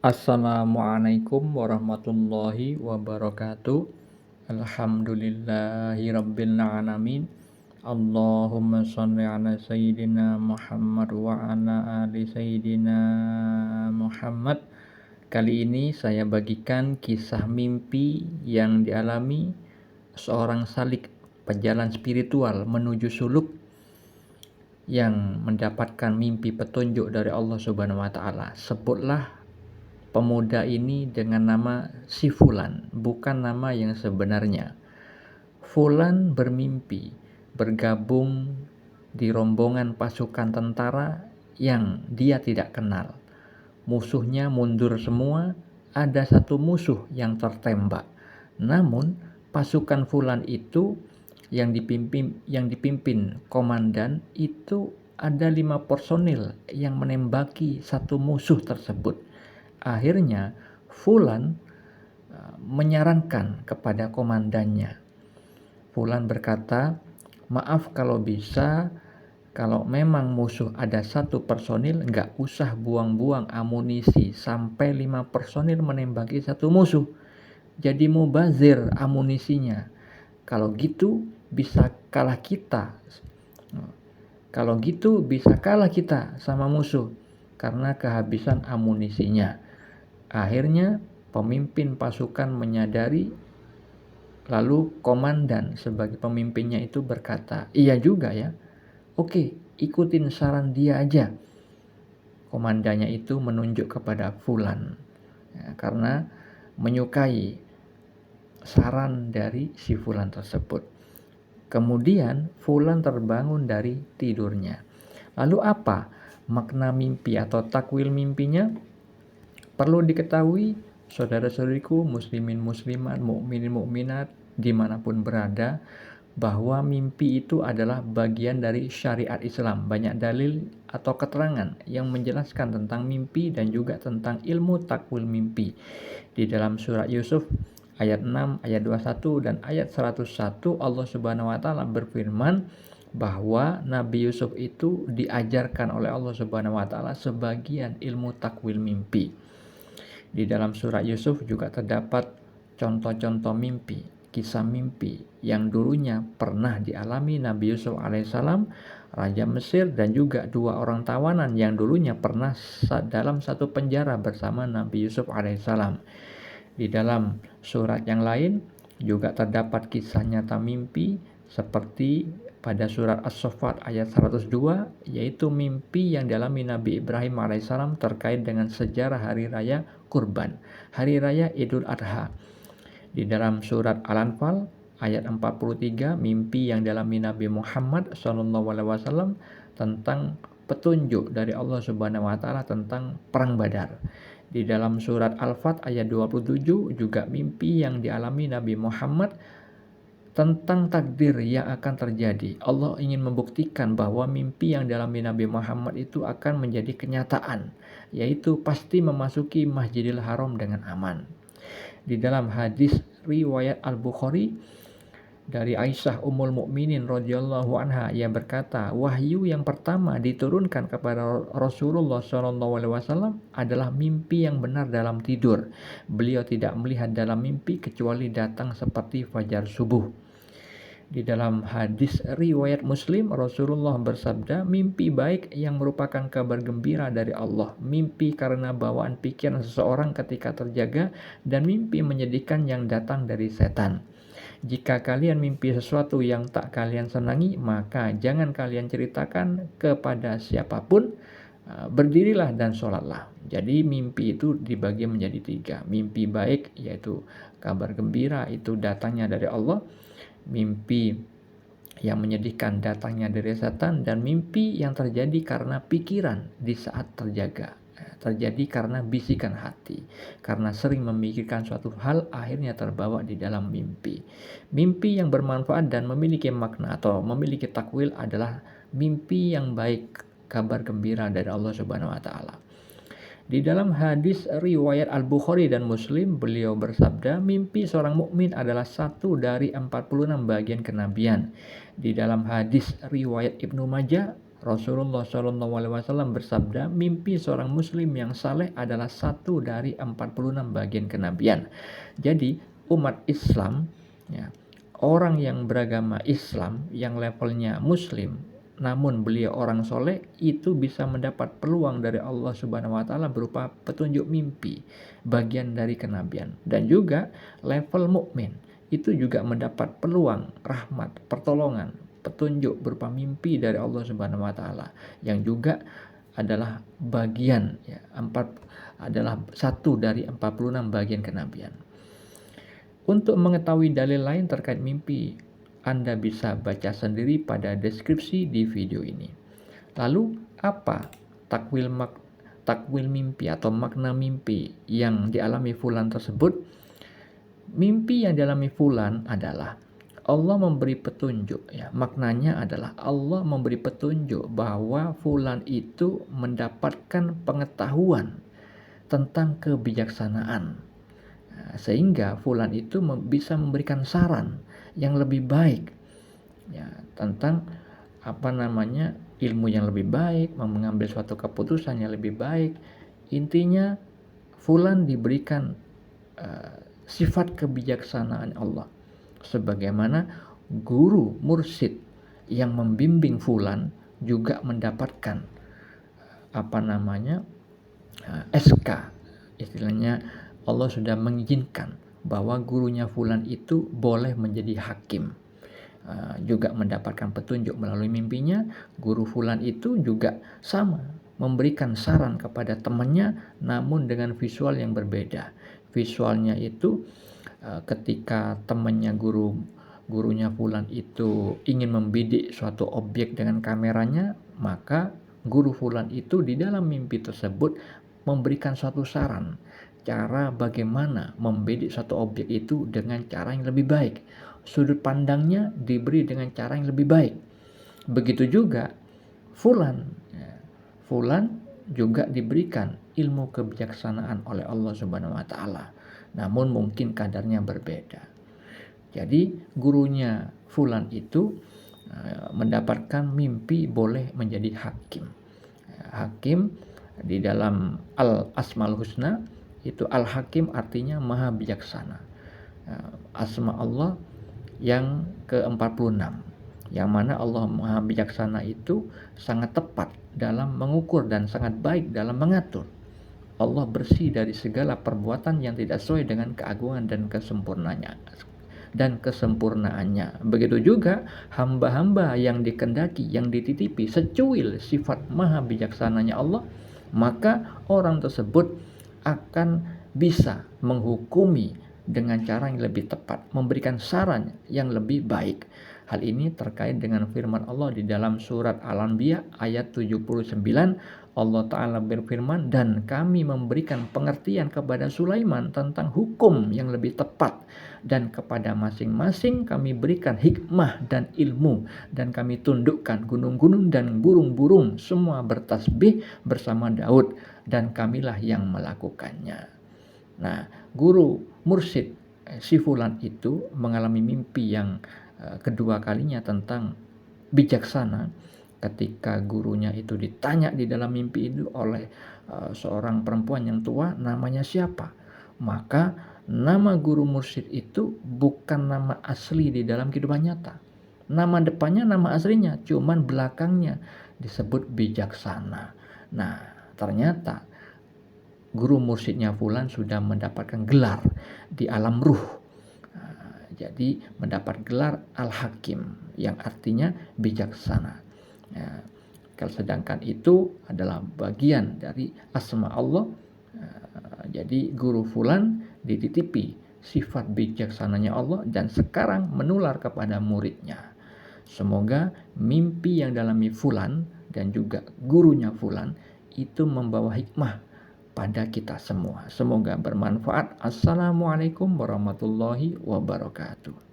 Assalamualaikum warahmatullahi wabarakatuh. Alhamdulillahirabbil alamin. Allahumma shalli ala sayyidina Muhammad wa ala ali sayyidina Muhammad. Kali ini saya bagikan kisah mimpi yang dialami seorang salik pejalan spiritual menuju suluk yang mendapatkan mimpi petunjuk dari Allah Subhanahu wa taala. Sebutlah pemuda ini dengan nama si Fulan, bukan nama yang sebenarnya. Fulan bermimpi bergabung di rombongan pasukan tentara yang dia tidak kenal. Musuhnya mundur semua, ada satu musuh yang tertembak. Namun pasukan Fulan itu yang dipimpin komandan itu ada 5 personil yang menembaki satu musuh tersebut. Akhirnya Fulan menyarankan kepada komandannya. Fulan berkata, maaf kalau bisa, kalau memang musuh ada satu personil, nggak usah buang-buang amunisi sampai 5 personil menembaki satu musuh. Jadi mubazir amunisinya. Kalau gitu bisa kalah kita. Kalau gitu bisa kalah kita sama musuh karena kehabisan amunisinya. Akhirnya pemimpin pasukan menyadari, lalu komandan sebagai pemimpinnya itu berkata, iya juga ya, oke ikutin saran dia aja. Komandannya itu menunjuk kepada Fulan ya, karena menyukai saran dari si Fulan tersebut. Kemudian Fulan terbangun dari tidurnya. Lalu apa makna mimpi atau takwil mimpinya? Perlu diketahui saudara-saudariku muslimin muslimat, mukminin mukminat dimanapun berada, bahwa mimpi itu adalah bagian dari syariat Islam. Banyak dalil atau keterangan yang menjelaskan tentang mimpi dan juga tentang ilmu takwil mimpi. Di dalam surat Yusuf ayat 6, ayat 21 dan ayat 101 Allah Subhanahu wa taala berfirman bahwa Nabi Yusuf itu diajarkan oleh Allah Subhanahu wa taala sebagian ilmu takwil mimpi. Di dalam surat Yusuf juga terdapat contoh-contoh mimpi, kisah mimpi yang dulunya pernah dialami Nabi Yusuf alaihissalam, Raja Mesir, dan juga 2 orang tawanan yang dulunya pernah dalam satu penjara bersama Nabi Yusuf alaihissalam. Di dalam surat yang lain juga terdapat kisah nyata mimpi seperti pada surat As-Saffat ayat 102, yaitu mimpi yang dialami Nabi Ibrahim alaihissalam terkait dengan sejarah hari raya Kurban, hari raya Idul Adha. Di dalam surat Al-Anfal ayat 43, mimpi yang dialami Nabi Muhammad SAW tentang petunjuk dari Allah Subhanahu wa taala tentang perang Badar. Di dalam surat Al-Fat ayat 27 juga mimpi yang dialami Nabi Muhammad tentang takdir yang akan terjadi. Allah ingin membuktikan bahwa mimpi yang dialami Nabi Muhammad itu akan menjadi kenyataan, yaitu pasti memasuki Masjidil Haram dengan aman. Di dalam hadis riwayat Al-Bukhari dari Aisyah Ummul Mukminin radhiyallahu anha, ia berkata, wahyu yang pertama diturunkan kepada Rasulullah SAW adalah mimpi yang benar dalam tidur. Beliau tidak melihat dalam mimpi kecuali datang seperti fajar subuh. Di dalam hadis riwayat Muslim, Rasulullah bersabda, mimpi baik yang merupakan kabar gembira dari Allah, mimpi karena bawaan pikiran seseorang ketika terjaga, dan mimpi menyedihkan yang datang dari setan. Jika kalian mimpi sesuatu yang tak kalian senangi, maka jangan kalian ceritakan kepada siapapun. Berdirilah dan sholatlah. Jadi mimpi itu dibagi menjadi 3. Mimpi baik yaitu kabar gembira, itu datangnya dari Allah. Mimpi yang menyedihkan datangnya dari setan, dan mimpi yang terjadi karena pikiran di saat terjaga, terjadi karena bisikan hati, karena sering memikirkan suatu hal akhirnya terbawa di dalam mimpi. Mimpi yang bermanfaat dan memiliki makna atau memiliki takwil adalah mimpi yang baik, kabar gembira dari Allah Subhanahu wa taala. Di dalam hadis riwayat Al-Bukhari dan Muslim, beliau bersabda, mimpi seorang mukmin adalah 1 dari 46 bagian kenabian. Di dalam hadis riwayat Ibnu Majah, Rasulullah SAW bersabda, mimpi seorang muslim yang saleh adalah satu dari 46 bagian kenabian. Jadi umat Islam, ya, orang yang beragama Islam yang levelnya muslim namun beliau orang soleh, itu bisa mendapat peluang dari Allah Subhanahu wa Ta'ala berupa petunjuk mimpi, bagian dari kenabian. Dan juga level mukmin itu juga mendapat peluang rahmat, pertolongan, petunjuk berupa mimpi dari Allah Subhanahu wa Ta'ala, yang juga adalah bagian, ya, adalah satu dari 46 bagian kenabian. Untuk mengetahui dalil lain terkait mimpi, Anda bisa baca sendiri pada deskripsi di video ini. Lalu apa takwil mimpi atau makna mimpi yang dialami fulan tersebut? Mimpi yang dialami fulan adalah Allah memberi petunjuk, ya. Maknanya adalah Allah memberi petunjuk bahwa fulan itu mendapatkan pengetahuan tentang kebijaksanaan, sehingga fulan itu bisa memberikan saran yang lebih baik, ya, tentang ilmu yang lebih baik, mengambil suatu keputusan yang lebih baik. Intinya fulan diberikan sifat kebijaksanaan Allah, sebagaimana guru mursyid yang membimbing fulan juga mendapatkan SK, istilahnya Allah sudah mengizinkan bahwa gurunya fulan itu boleh menjadi hakim, juga mendapatkan petunjuk melalui mimpinya. Guru fulan itu juga sama, memberikan saran kepada temannya namun dengan visual yang berbeda. Visualnya itu ketika temannya gurunya fulan itu ingin membidik suatu objek dengan kameranya, maka guru fulan itu di dalam mimpi tersebut memberikan suatu saran cara bagaimana membidik suatu objek itu dengan cara yang lebih baik. Sudut pandangnya diberi dengan cara yang lebih baik. Begitu juga fulan juga diberikan ilmu kebijaksanaan oleh Allah Subhanahu wa Ta'ala, namun mungkin kadarnya berbeda. Jadi gurunya fulan itu mendapatkan mimpi boleh menjadi hakim. Hakim di dalam Al-Asmaul Husna itu Al-Hakim artinya maha bijaksana. Asma Allah yang ke-46, yang mana Allah maha bijaksana itu sangat tepat dalam mengukur dan sangat baik dalam mengatur. Allah bersih dari segala perbuatan yang tidak sesuai dengan keagungan dan kesempurnaannya. Begitu juga hamba-hamba yang dikendaki, yang dititipi secuil sifat maha bijaksananya Allah, maka orang tersebut akan bisa menghukumi dengan cara yang lebih tepat, memberikan saran yang lebih baik. Hal ini terkait dengan firman Allah di dalam surat Al-Anbiya ayat 79. Allah Ta'ala berfirman, dan kami memberikan pengertian kepada Sulaiman tentang hukum yang lebih tepat, dan kepada masing-masing kami berikan hikmah dan ilmu, dan kami tundukkan gunung-gunung dan burung-burung semua bertasbih bersama Daud, dan kamilah yang melakukannya. Nah, guru mursyid si fulan itu mengalami mimpi yang kedua kalinya tentang bijaksana. Ketika gurunya itu ditanya di dalam mimpi itu oleh seorang perempuan yang tua, namanya siapa? Maka nama guru mursyid itu bukan nama asli di dalam kehidupan nyata. Nama depannya nama aslinya, cuman belakangnya disebut bijaksana. Nah, ternyata guru mursyidnya fulan sudah mendapatkan gelar di alam ruh. Jadi mendapat gelar Al-Hakim yang artinya bijaksana. Sedangkan itu adalah bagian dari asma Allah. Jadi guru fulan dititipi sifat bijaksananya Allah dan sekarang menular kepada muridnya. Semoga mimpi yang dialami fulan dan juga gurunya fulan itu membawa hikmah pada kita semua. Semoga bermanfaat. Assalamualaikum warahmatullahi wabarakatuh.